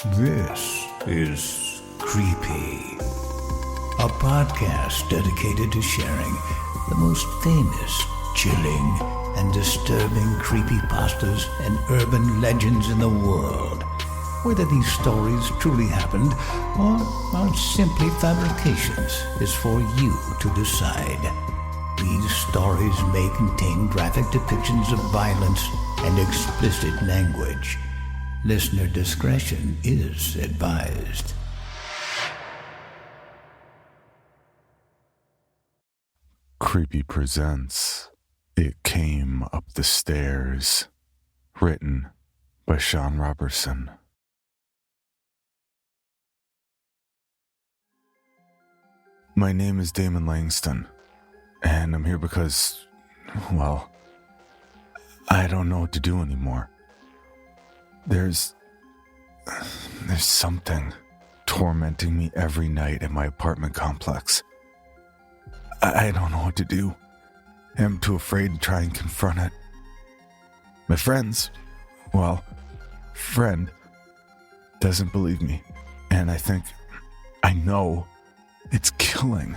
This is Creepy, a podcast dedicated to sharing the most famous, chilling, and disturbing creepypastas and urban legends in the world. Whether these stories truly happened or are simply fabrications is for you to decide. These stories may contain graphic depictions of violence and explicit language. Listener discretion is advised. Creepy presents It Came Up the Stairs, written by Roberson. My name is Damon Langston, and I'm here because, well, I don't know what to do anymore. There's something tormenting me every night at my apartment complex. I don't know what to do. I'm too afraid to try and confront it. My friend doesn't believe me, and I know it's killing.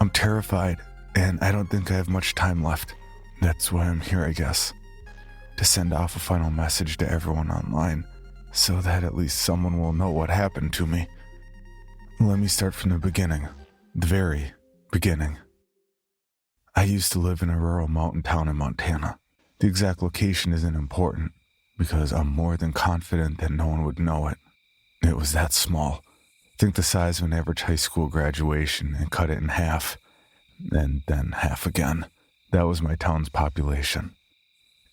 I'm terrified, and I don't think I have much time left. That's why I'm here, I guess. To send off a final message to everyone online, so that at least someone will know what happened to me. Let me start from the beginning. The very beginning. I used to live in a rural mountain town in Montana. The exact location isn't important, because I'm more than confident that no one would know it. It was that small. Think the size of an average high school graduation and cut it in half, and then half again. That was my town's population.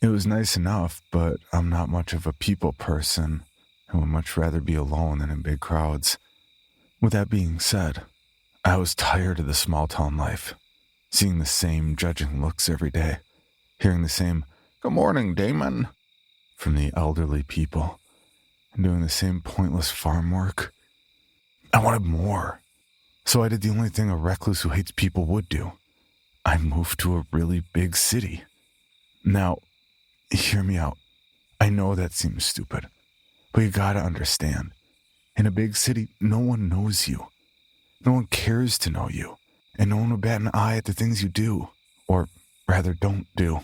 It was nice enough, but I'm not much of a people person and would much rather be alone than in big crowds. With that being said, I was tired of the small town life, seeing the same judging looks every day, hearing the same "Good morning, Damon" from the elderly people, and doing the same pointless farm work. I wanted more, so I did the only thing a recluse who hates people would do. I moved to a really big city. Now, hear me out. I know that seems stupid, but you gotta understand. In a big city, no one knows you. No one cares to know you, and no one will bat an eye at the things you do, or rather don't do.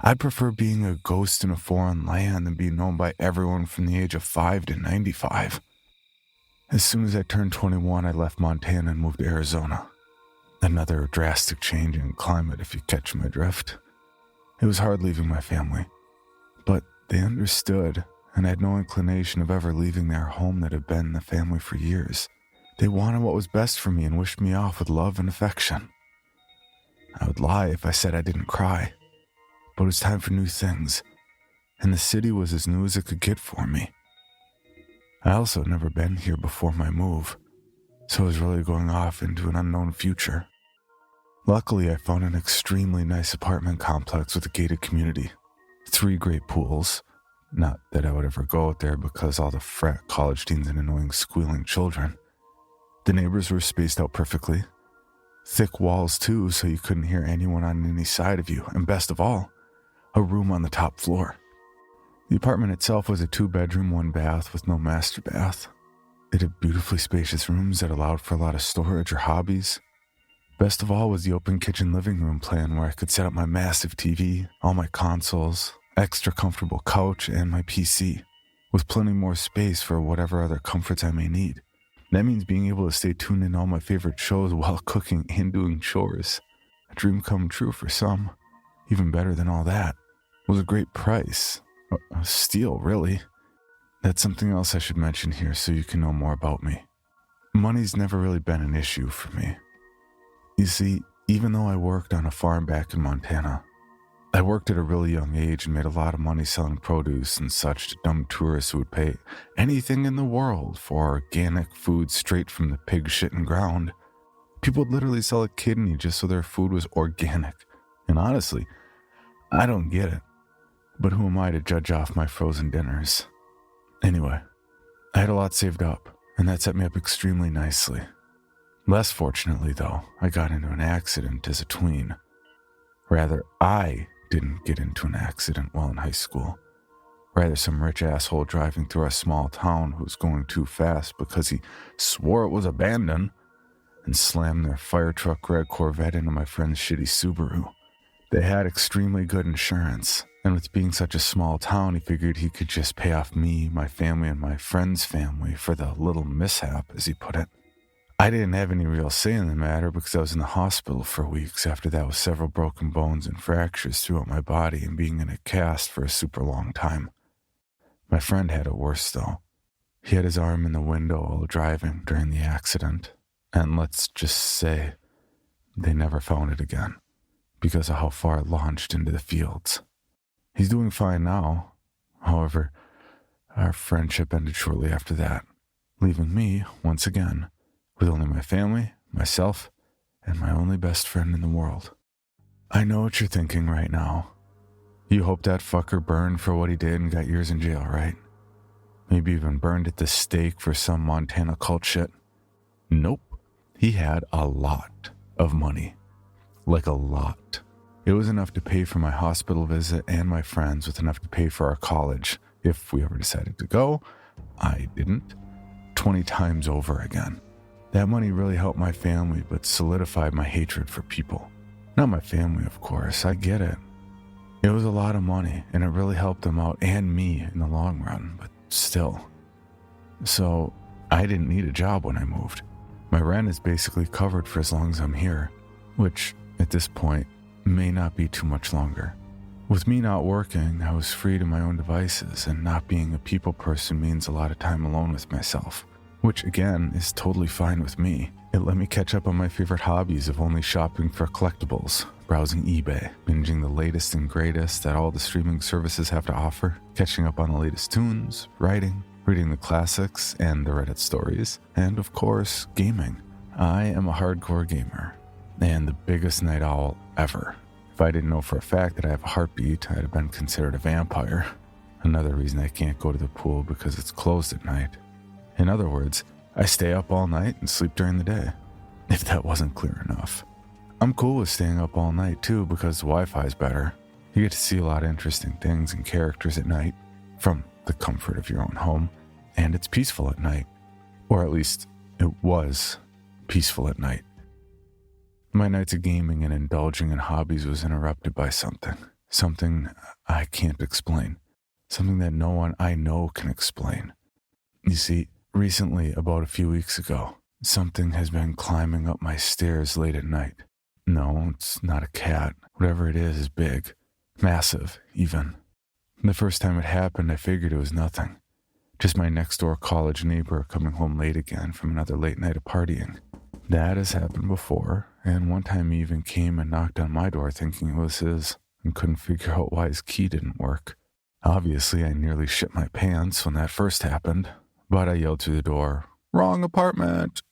I'd prefer being a ghost in a foreign land than being known by everyone from the age of 5 to 95. As soon as I turned 21, I left Montana and moved to Arizona. Another drastic change in climate, if you catch my drift. It was hard leaving my family, but they understood, and I had no inclination of ever leaving their home that had been the family for years. They wanted what was best for me and wished me off with love and affection. I would lie if I said I didn't cry, but it was time for new things, and the city was as new as it could get for me. I also had never been here before my move, so I was really going off into an unknown future. Luckily, I found an extremely nice apartment complex with a gated community. 3 great pools. Not that I would ever go out there because all the frat college teens and annoying squealing children. The neighbors were spaced out perfectly. Thick walls too, so you couldn't hear anyone on any side of you. And best of all, a room on the top floor. The apartment itself was a 2-bedroom, 1-bath with no master bath. It had beautifully spacious rooms that allowed for a lot of storage or hobbies. Best of all was the open kitchen living room plan where I could set up my massive TV, all my consoles, extra comfortable couch, and my PC, with plenty more space for whatever other comforts I may need. That means being able to stay tuned in all my favorite shows while cooking and doing chores. A dream come true for some. Even better than all that was a great price. A steal, really. That's something else I should mention here so you can know more about me. Money's never really been an issue for me. You see, even though I worked on a farm back in Montana, I worked at a really young age and made a lot of money selling produce and such to dumb tourists who would pay anything in the world for organic food straight from the pig shit and ground. People would literally sell a kidney just so their food was organic. And honestly, I don't get it. But who am I to judge off my frozen dinners? Anyway, I had a lot saved up, and that set me up extremely nicely. Less fortunately, though, I got into an accident as a tween. Rather, I didn't get into an accident while in high school. Rather, some rich asshole driving through a small town who was going too fast because he swore it was abandoned and slammed their fire truck red Corvette into my friend's shitty Subaru. They had extremely good insurance, and with being such a small town, he figured he could just pay off me, my family, and my friend's family for the little mishap, as he put it. I didn't have any real say in the matter because I was in the hospital for weeks after that with several broken bones and fractures throughout my body and being in a cast for a super long time. My friend had it worse, though. He had his arm in the window while driving during the accident, and let's just say they never found it again because of how far it launched into the fields. He's doing fine now. However, our friendship ended shortly after that, leaving me, once again, with only my family, myself, and my only best friend in the world. I know what you're thinking right now. You hope that fucker burned for what he did and got years in jail, right? Maybe even burned at the stake for some Montana cult shit. Nope. He had a lot of money. Like a lot. It was enough to pay for my hospital visit and my friends, with enough to pay for our college, if we ever decided to go. I didn't. 20 times over again. That money really helped my family, but solidified my hatred for people. Not my family, of course, I get it. It was a lot of money, and it really helped them out and me in the long run, but still. So, I didn't need a job when I moved. My rent is basically covered for as long as I'm here, which, at this point, may not be too much longer. With me not working, I was free to my own devices, and not being a people person means a lot of time alone with myself, which again is totally fine with me. It let me catch up on my favorite hobbies of only shopping for collectibles, browsing eBay, binging the latest and greatest that all the streaming services have to offer, catching up on the latest tunes, writing, reading the classics and the Reddit stories, and of course, gaming. I am a hardcore gamer, and the biggest night owl ever. If I didn't know for a fact that I have a heartbeat, I'd have been considered a vampire. Another reason I can't go to the pool because it's closed at night. In other words, I stay up all night and sleep during the day, if that wasn't clear enough. I'm cool with staying up all night too because the Wi-Fi is better. You get to see a lot of interesting things and characters at night, from the comfort of your own home, and it's peaceful at night. Or at least, it was peaceful at night. My nights of gaming and indulging in hobbies was interrupted by something I can't explain, something that no one I know can explain. You see, recently, about a few weeks ago, something has been climbing up my stairs late at night. No, it's not a cat. Whatever it is big. Massive, even. The first time it happened, I figured it was nothing. Just my next-door college neighbor coming home late again from another late night of partying. That has happened before, and one time he even came and knocked on my door thinking it was his, and couldn't figure out why his key didn't work. Obviously, I nearly shit my pants when that first happened, but I yelled through the door, "Wrong apartment!"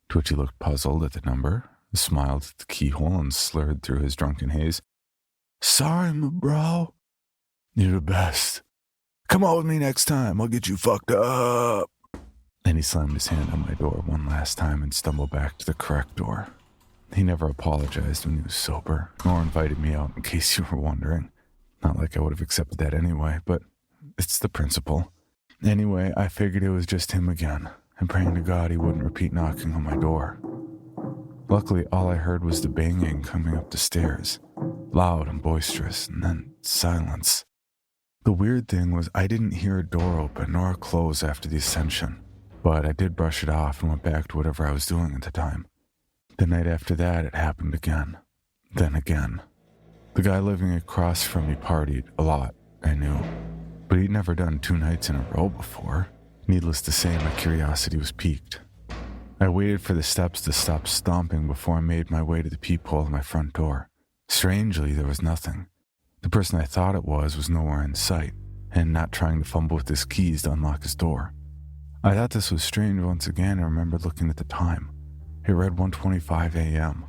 To which he looked puzzled at the number, smiled at the keyhole, and slurred through his drunken haze, "Sorry, my bro. You're the best. Come on with me next time, I'll get you fucked up." Then he slammed his hand on my door one last time and stumbled back to the correct door. He never apologized when he was sober, nor invited me out in case you were wondering. Not like I would have accepted that anyway, but it's the principle. Anyway, I figured it was just him again, and praying to God he wouldn't repeat knocking on my door. Luckily, all I heard was the banging coming up the stairs, loud and boisterous, and then silence. The weird thing was I didn't hear a door open nor a close after the ascension, but I did brush it off and went back to whatever I was doing at the time. The night after that, it happened again. Then again. The guy living across from me partied a lot, I knew, but he'd never done 2 nights in a row before. Needless to say, my curiosity was piqued. I waited for the steps to stop stomping before I made my way to the peephole of my front door. Strangely, there was nothing. The person I thought it was nowhere in sight, and not trying to fumble with his keys to unlock his door. I thought this was strange once again and remembered looking at the time. It read 1:25 a.m.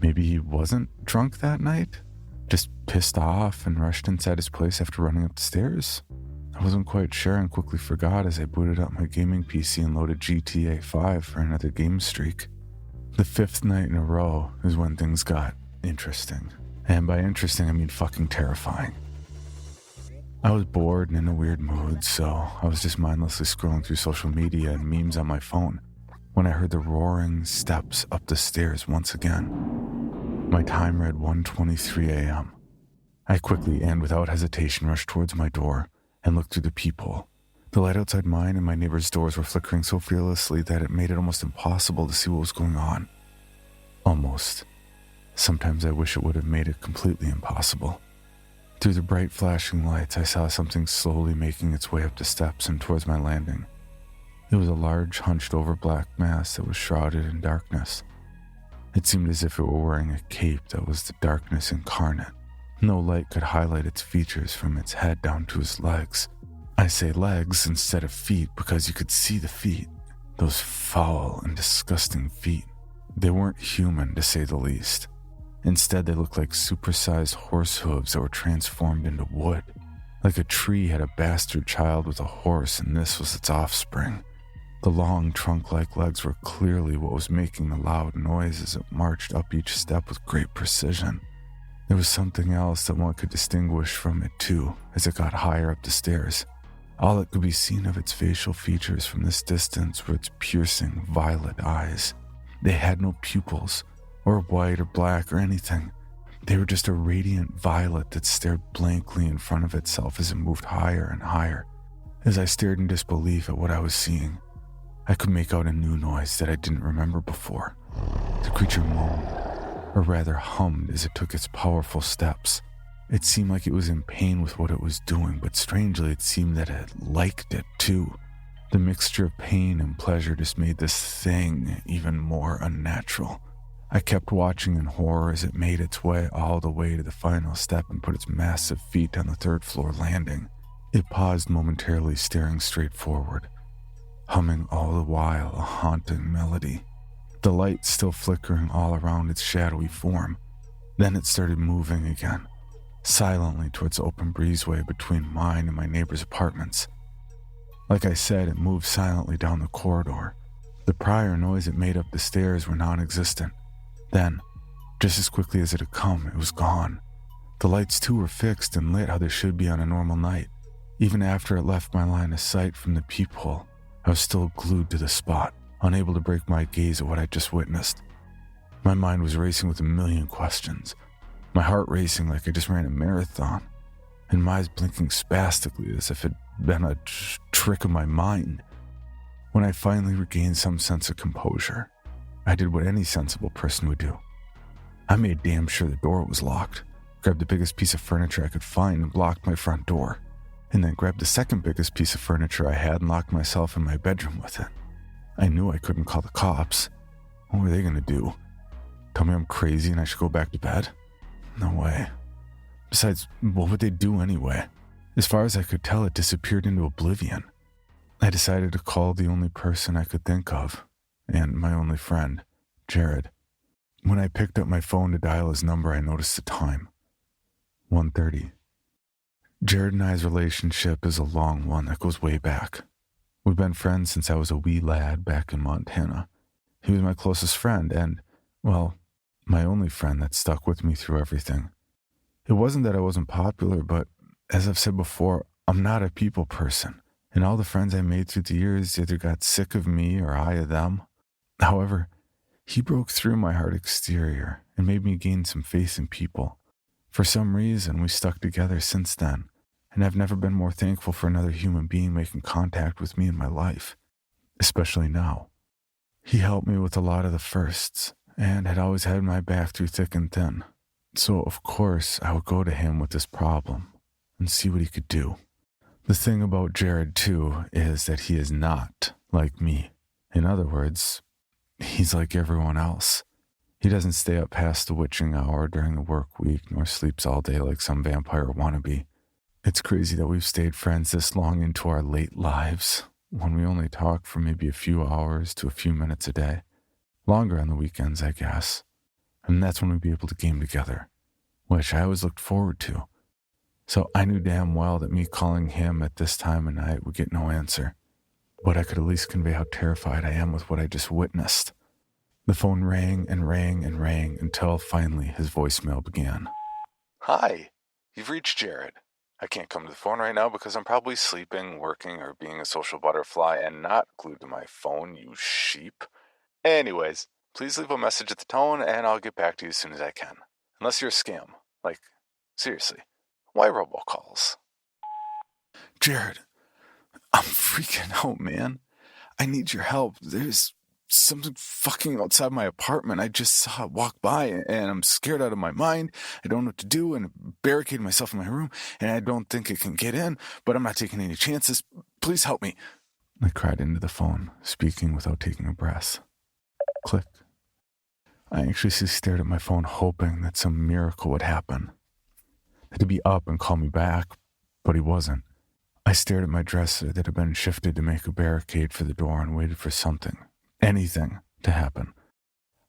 Maybe he wasn't drunk that night? Just pissed off and rushed inside his place after running up the stairs? I wasn't quite sure and quickly forgot as I booted up my gaming PC and loaded GTA 5 for another game streak. The 5th night in a row is when things got interesting. And by interesting, I mean fucking terrifying. I was bored and in a weird mood, so I was just mindlessly scrolling through social media and memes on my phone when I heard the roaring steps up the stairs once again. My time read 1:23 a.m. I quickly and without hesitation rushed towards my door and looked through the peephole. The light outside mine and my neighbor's doors were flickering so fearlessly that it made it almost impossible to see what was going on. Almost. Sometimes I wish it would have made it completely impossible. Through the bright flashing lights, I saw something slowly making its way up the steps and towards my landing. It was a large, hunched-over black mass that was shrouded in darkness. It seemed as if it were wearing a cape that was the darkness incarnate. No light could highlight its features from its head down to its legs. I say legs instead of feet because you could see the feet. Those foul and disgusting feet. They weren't human, to say the least. Instead, they looked like supersized horse hooves that were transformed into wood. Like a tree had a bastard child with a horse, and this was its offspring. The long, trunk-like legs were clearly what was making the loud noise as it marched up each step with great precision. There was something else that one could distinguish from it, too, as it got higher up the stairs. All that could be seen of its facial features from this distance were its piercing, violet eyes. They had no pupils, or white or black or anything. They were just a radiant violet that stared blankly in front of itself as it moved higher and higher. As I stared in disbelief at what I was seeing, I could make out a new noise that I didn't remember before. The creature moaned, or rather hummed as it took its powerful steps. It seemed like it was in pain with what it was doing, but strangely it seemed that it liked it too. The mixture of pain and pleasure just made this thing even more unnatural. I kept watching in horror as it made its way all the way to the final step and put its massive feet on the third-floor landing. It paused momentarily, staring straight forward, humming all the while a haunting melody, the light still flickering all around its shadowy form. Then it started moving again, silently towards the open breezeway between mine and my neighbor's apartments. Like I said, it moved silently down the corridor. The prior noise it made up the stairs were non-existent. Then, just as quickly as it had come, it was gone. The lights too were fixed and lit how they should be on a normal night. Even after it left my line of sight from the peephole, I was still glued to the spot, unable to break my gaze at what I'd just witnessed. My mind was racing with a million questions, my heart racing like I just ran a marathon, and my eyes blinking spastically as if it had been a trick of my mind. When I finally regained some sense of composure, I did what any sensible person would do. I made damn sure the door was locked, grabbed the biggest piece of furniture I could find and blocked my front door, and then grabbed the second biggest piece of furniture I had and locked myself in my bedroom with it. I knew I couldn't call the cops. What were they going to do? Tell me I'm crazy and I should go back to bed? No way. Besides, what would they do anyway? As far as I could tell, it disappeared into oblivion. I decided to call the only person I could think of, and my only friend, Jared. When I picked up my phone to dial his number, I noticed the time. 1:30. Jared and I's relationship is a long one that goes way back. We've been friends since I was a wee lad back in Montana. He was my closest friend and, well, my only friend that stuck with me through everything. It wasn't that I wasn't popular, but as I've said before, I'm not a people person, and all the friends I made through the years either got sick of me or I of them. However, he broke through my hard exterior and made me gain some faith in people. For some reason, we stuck together since then, and I've never been more thankful for another human being making contact with me in my life, especially now. He helped me with a lot of the firsts, and had always had my back through thick and thin. So, of course, I would go to him with this problem and see what he could do. The thing about Jared, too, is that he is not like me. In other words, he's like everyone else. He doesn't stay up past the witching hour during the work week, nor sleeps all day like some vampire wannabe. It's crazy that we've stayed friends this long into our late lives, when we only talk for maybe a few hours to a few minutes a day. Longer on the weekends, I guess. And that's when we'd be able to game together, which I always looked forward to. So I knew damn well that me calling him at this time of night would get no answer, but I could at least convey how terrified I am with what I just witnessed. The phone rang and rang and rang until finally his voicemail began. Hi, you've reached Jared. I can't come to the phone right now because I'm probably sleeping, working, or being a social butterfly and not glued to my phone, you sheep. Anyways, please leave a message at the tone and I'll get back to you as soon as I can. Unless you're a scam. Like, seriously, why robocalls? Jared, I'm freaking out, man. I need your help. There's something fucking outside my apartment. I just saw it walk by and I'm scared out of my mind. I don't know what to do and barricade myself in my room and I don't think it can get in, but I'm not taking any chances. Please help me. I cried into the phone, speaking without taking a breath. Click. I anxiously stared at my phone, hoping that some miracle would happen. That he'd be up and call me back, but he wasn't. I stared at my dresser that had been shifted to make a barricade for the door and waited for something, anything, to happen.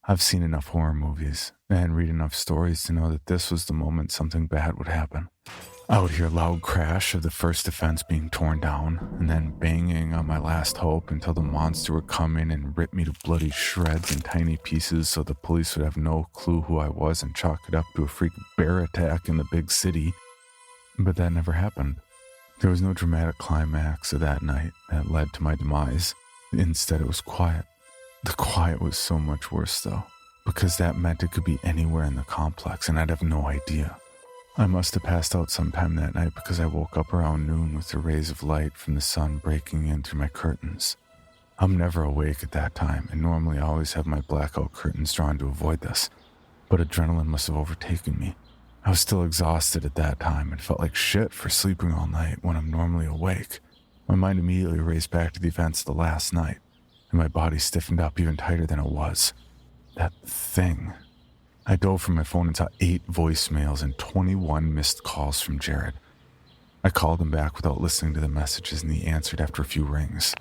I've seen enough horror movies and read enough stories to know that this was the moment something bad would happen. I would hear a loud crash of the first defense being torn down, and then banging on my last hope until the monster would come in and rip me to bloody shreds and tiny pieces so the police would have no clue who I was and chalk it up to a freak bear attack in the big city. But that never happened. There was no dramatic climax of that night that led to my demise. Instead, it was quiet. The quiet was so much worse, though, because that meant it could be anywhere in the complex, and I'd have no idea. I must have passed out sometime that night because I woke up around noon with the rays of light from the sun breaking in through my curtains. I'm never awake at that time, and normally I always have my blackout curtains drawn to avoid this, but adrenaline must have overtaken me. I was still exhausted at that time and felt like shit for sleeping all night when I'm normally awake. My mind immediately raced back to the events of the last night, and my body stiffened up even tighter than it was. That thing. I dove for my phone and saw 8 voicemails and 21 missed calls from Jared. I called him back without listening to the messages, and he answered after a few rings.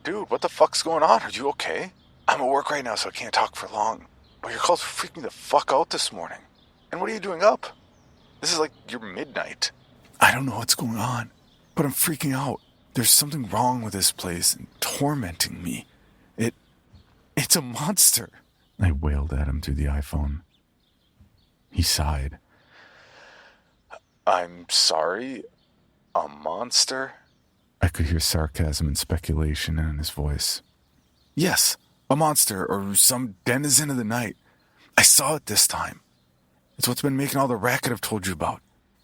Dude, what the fuck's going on? Are you okay? I'm at work right now, so I can't talk for long. But your calls freaked me the fuck out this morning. And what are you doing up? This is like your midnight. I don't know what's going on, but I'm freaking out. There's something wrong with this place and tormenting me. It's a monster. I wailed at him through the iPhone. He sighed. I'm sorry? A monster? I could hear sarcasm and speculation in his voice. Yes, a monster or some denizen of the night. I saw it this time. It's what's been making all the racket I've told you about.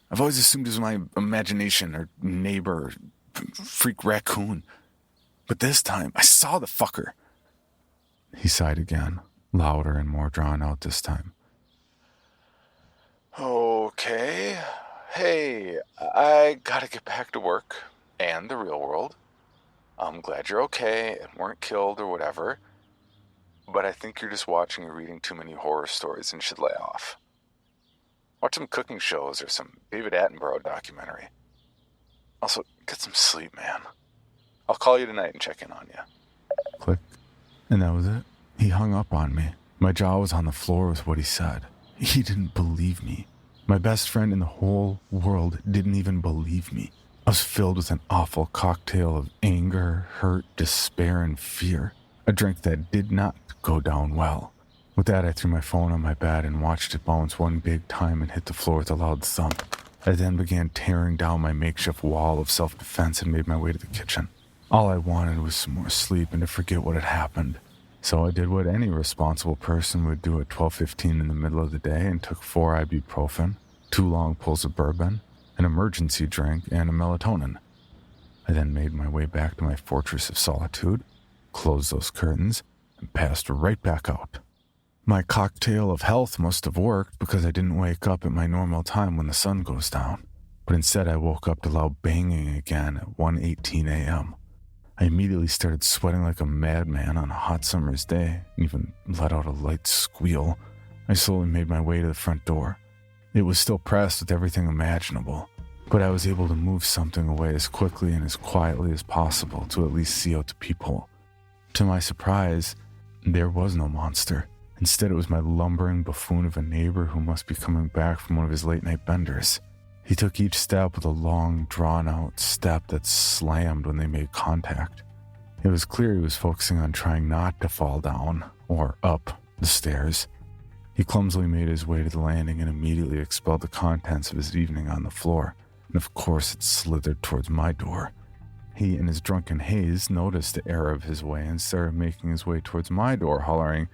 I've always assumed it was my imagination or neighbor or freak raccoon. But this time, I saw the fucker. He sighed again, louder and more drawn out this time. Okay. Hey, I gotta get back to work and the real world. I'm glad you're okay and weren't killed or whatever. But I think you're just watching or reading too many horror stories and should lay off. Watch some cooking shows or some David Attenborough documentary. Also, get some sleep, man. I'll call you tonight and check in on you. Click. And that was it. He hung up on me. My jaw was on the floor with what he said. He didn't believe me. My best friend in the whole world didn't even believe me. I was filled with an awful cocktail of anger, hurt, despair, and fear. A drink that did not go down well. With that, I threw my phone on my bed and watched it bounce one big time and hit the floor with a loud thump. I then began tearing down my makeshift wall of self-defense and made my way to the kitchen. All I wanted was some more sleep and to forget what had happened. So I did what any responsible person would do at 12:15 in the middle of the day and took 4 ibuprofen, 2 long pulls of bourbon, an emergency drink, and a melatonin. I then made my way back to my fortress of solitude, closed those curtains, and passed right back out. My cocktail of health must have worked because I didn't wake up at my normal time when the sun goes down, but instead I woke up to loud banging again at 1:18 a.m. I immediately started sweating like a madman on a hot summer's day, and even let out a light squeal. I slowly made my way to the front door. It was still pressed with everything imaginable, but I was able to move something away as quickly and as quietly as possible to at least see out the peephole. To my surprise, there was no monster. Instead, it was my lumbering buffoon of a neighbor who must be coming back from one of his late-night benders. He took each step with a long, drawn-out step that slammed when they made contact. It was clear he was focusing on trying not to fall down or up the stairs. He clumsily made his way to the landing and immediately expelled the contents of his evening on the floor, and of course it slithered towards my door. He, in his drunken haze, noticed the error of his way and started making his way towards my door, hollering,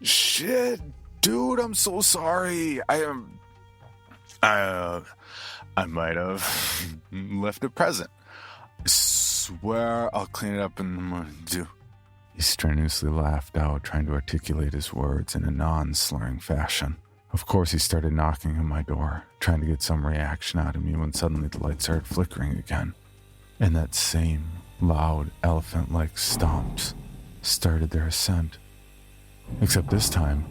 "Shit, dude, I'm so sorry. I might have left a present. I swear I'll clean it up in the morning, dude." He strenuously laughed out, trying to articulate his words in a non-slurring fashion. Of course, he started knocking on my door, trying to get some reaction out of me when suddenly the light started flickering again. And that same loud, elephant-like stomps started their ascent. Except this time,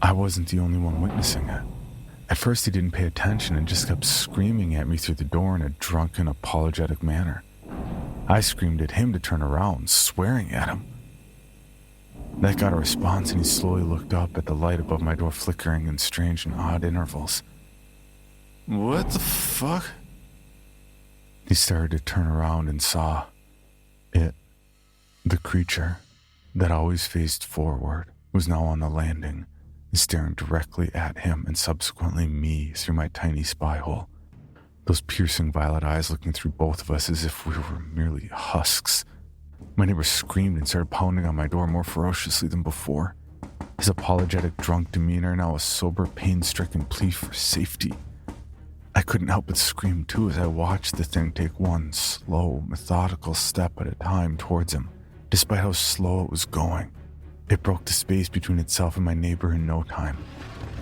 I wasn't the only one witnessing it. At first, he didn't pay attention and just kept screaming at me through the door in a drunken, apologetic manner. I screamed at him to turn around, swearing at him. That got a response, and he slowly looked up at the light above my door flickering in strange and odd intervals. "What the fuck?" He started to turn around and saw it. The creature that always faced forward was now on the landing, staring directly at him and subsequently me through my tiny spy hole. Those piercing violet eyes looking through both of us as if we were merely husks. My neighbor screamed and started pounding on my door more ferociously than before. His apologetic drunk demeanor now a sober, pain-stricken plea for safety. I couldn't help but scream too as I watched the thing take one slow, methodical step at a time towards him, despite how slow it was going. It broke the space between itself and my neighbor in no time.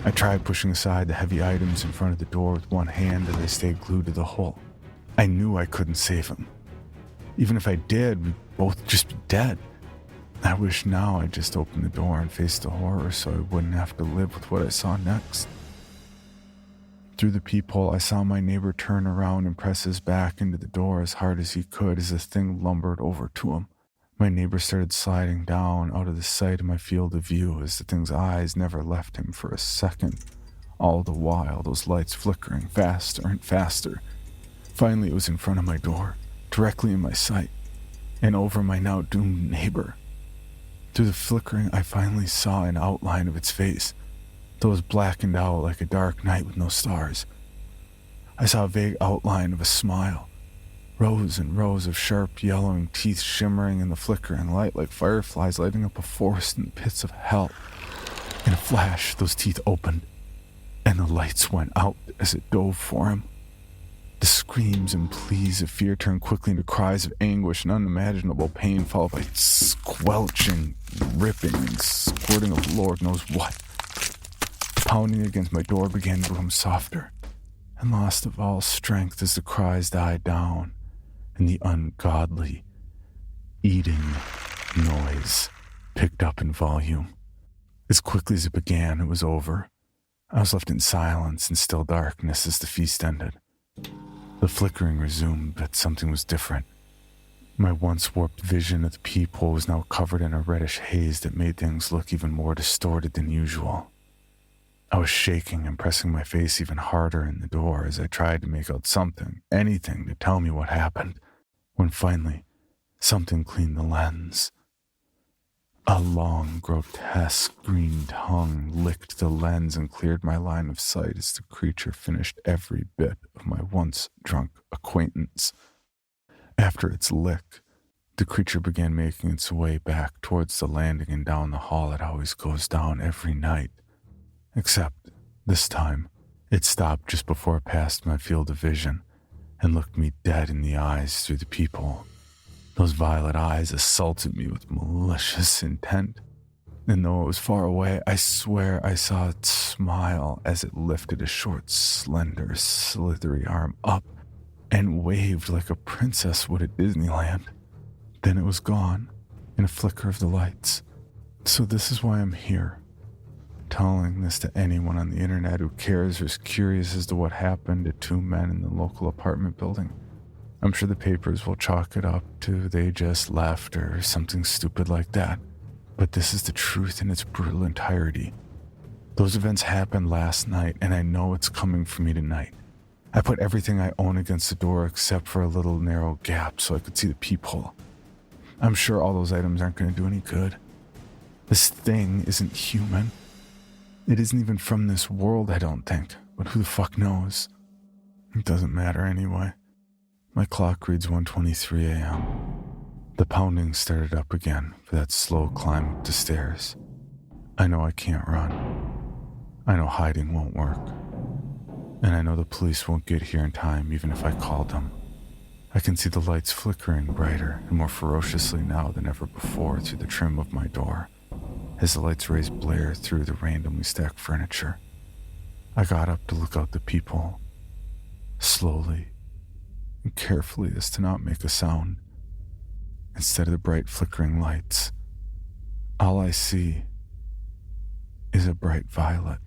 I tried pushing aside the heavy items in front of the door with one hand as I stayed glued to the hole. I knew I couldn't save him. Even if I did, we'd both just be dead. I wish now I'd just opened the door and faced the horror so I wouldn't have to live with what I saw next. Through the peephole, I saw my neighbor turn around and press his back into the door as hard as he could as the thing lumbered over to him. My neighbor started sliding down out of the sight of my field of view as the thing's eyes never left him for a second. All the while, those lights flickering faster and faster. Finally, it was in front of my door, directly in my sight, and over my now doomed neighbor. Through the flickering, I finally saw an outline of its face, though it was blackened out like a dark night with no stars. I saw a vague outline of a smile, rows and rows of sharp yellowing teeth shimmering in the flickering light like fireflies lighting up a forest in the pits of hell. In a flash, those teeth opened, and the lights went out as it dove for him. The screams and pleas of fear turned quickly into cries of anguish and unimaginable pain, followed by squelching, ripping, and squirting of Lord knows what. Pounding against my door began to become softer, and lost of all strength as the cries died down, and the ungodly, eating noise picked up in volume. As quickly as it began, it was over. I was left in silence and still darkness as the feast ended. The flickering resumed, but something was different. My once warped vision of the peephole was now covered in a reddish haze that made things look even more distorted than usual. I was shaking and pressing my face even harder in the door as I tried to make out something, anything to tell me what happened, when finally, something cleaned the lens. A long, grotesque green tongue licked the lens and cleared my line of sight as the creature finished every bit of my once drunk acquaintance. After its lick, the creature began making its way back towards the landing and down the hall it always goes down every night. Except, this time, it stopped just before it passed my field of vision and looked me dead in the eyes through the peephole. Those violet eyes assaulted me with malicious intent, and though it was far away, I swear I saw it smile as it lifted a short, slender, slithery arm up and waved like a princess would at Disneyland. Then it was gone in a flicker of the lights. So this is why I'm here, telling this to anyone on the internet who cares or is curious as to what happened to two men in the local apartment building. I'm sure the papers will chalk it up to they just left or something stupid like that. But this is the truth in its brutal entirety. Those events happened last night, and I know it's coming for me tonight. I put everything I own against the door except for a little narrow gap so I could see the peephole. I'm sure all those items aren't going to do any good. This thing isn't human. It isn't even from this world, I don't think, but who the fuck knows? It doesn't matter anyway. My clock reads 1:23 a.m. The pounding started up again for that slow climb up the stairs. I know I can't run. I know hiding won't work. And I know the police won't get here in time even if I called them. I can see the lights flickering brighter and more ferociously now than ever before through the trim of my door, as the lights rays blare through the randomly stacked furniture. I got up to look out the peephole, slowly and carefully as to not make a sound. Instead of the bright flickering lights, all I see is a bright violet.